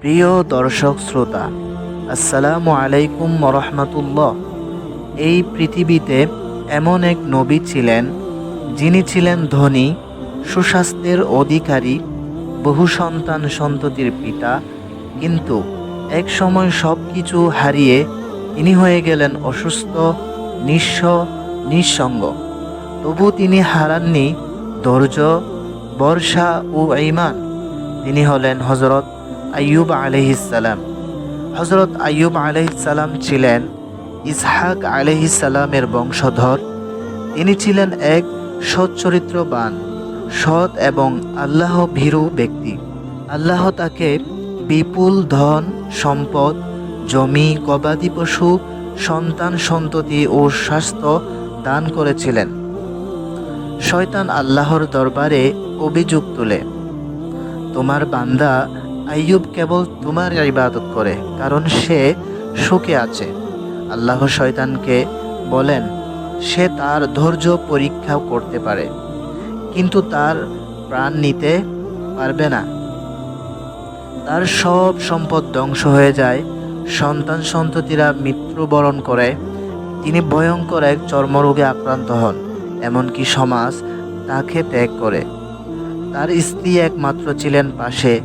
প্রিয় দর্শক শ্রোতা, আসসালামু আলাইকুম রহমতুল্লাহ। এই পৃথিবীতে এমন এক নবী ছিলেন যিনি ছিলেন ধনী, সুস্বাস্থ্যের অধিকারী, বহু সন্তান সন্ততির পিতা। কিন্তু এক সময় সব কিছু হারিয়ে তিনি হয়ে গেলেন অসুস্থ, নিঃস্ব, নিঃসঙ্গ। তবু তিনি হারাননি ধৈর্য, বর্ষা ও ঈমান। তিনি হলেন হজরত আইয়ুব আলাইহিসসালাম। হজরত আইয়ুব আলাইহিসসালাম ছিলেন ইসহাক আলাইহিসসালামের বংশধর। তিনি ছিলেন এক সচ্চরিত্রবান, সৎ এবং আল্লাহ ভীরু ব্যক্তি। আল্লাহ তাকে বিপুল ধন সম্পদ, জমি, গবাদি পশু, সন্তান সন্ততি ও স্বাস্থ্য দান করেছিলেন। শয়তান আল্লাহর দরবারে অভিযোগ তুলে, তোমার বান্দা আইয়ুব কেবল তোমার ইবাদত করে কারণ সে সুখে আছে। আল্লাহ শয়তানকে বলেন, সে তার ধৈর্য পরীক্ষা করতে পারে কিন্তু তার প্রাণ নিতে পারবে না। তার সব সম্পদ ধ্বংস হয়ে যায়, সন্তান সন্ততিরা মৃত্যুবরণ করে, তিনি ভয়ঙ্কর এক চর্মরোগে আক্রান্ত হন, এমনকি সমাজ তাকে ত্যাগ করে। তার স্ত্রী একমাত্র ছিলেন পাশে।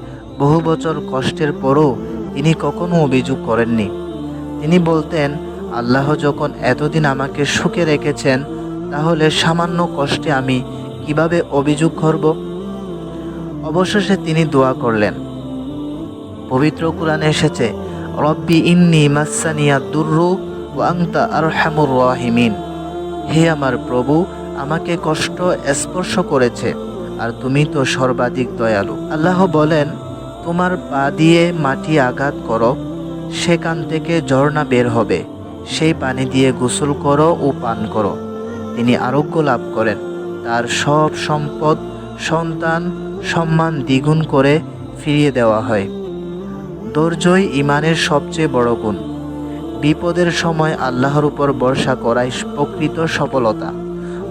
বহু বছর কষ্টের পরও তিনি কখনো অভিযোগ করেননি। তিনি বলতেন, আল্লাহ যখন এতদিন আমাকে সুখে রেখেছেন, তাহলে সামান্য কষ্টে আমি কিভাবে অভিযোগ করব? অবশেষে তিনি দোয়া করলেন। পবিত্র কোরআনে এসেছে, রব্বি ইন্নী মাসানিয়া দুররু ওয়া আনতা আরহামুর রাহিমিন। হে আমার প্রভু, আমাকে কষ্ট স্পর্শ করেছে আর তুমি তো সর্বাধিক দয়ালু। আল্লাহ বলেন, তোমার পা দিয়ে মাটি আঘাত করো, সেখান থেকে ঝর্ণা বের হবে, সেই পানি দিয়ে গোসল করো ও পান করো। তিনি আরোগ্য লাভ করেন। তার সব সম্পদ, সন্তান, সম্মান দ্বিগুণ করে ফিরিয়ে দেওয়া হয়। ধৈর্যই ঈমানের সবচেয়ে বড় গুণ। বিপদের সময় আল্লাহর উপর ভরসা করাই প্রকৃত সফলতা।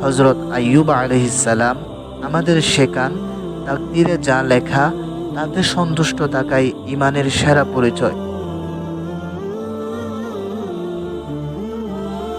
হজরত আইয়ুব আলাইহিসসালাম আমাদের শেখান, তাকদীরে যা লেখা তাতে সন্তুষ্ট থাকাই ঈমানের সেরা পরিচয়।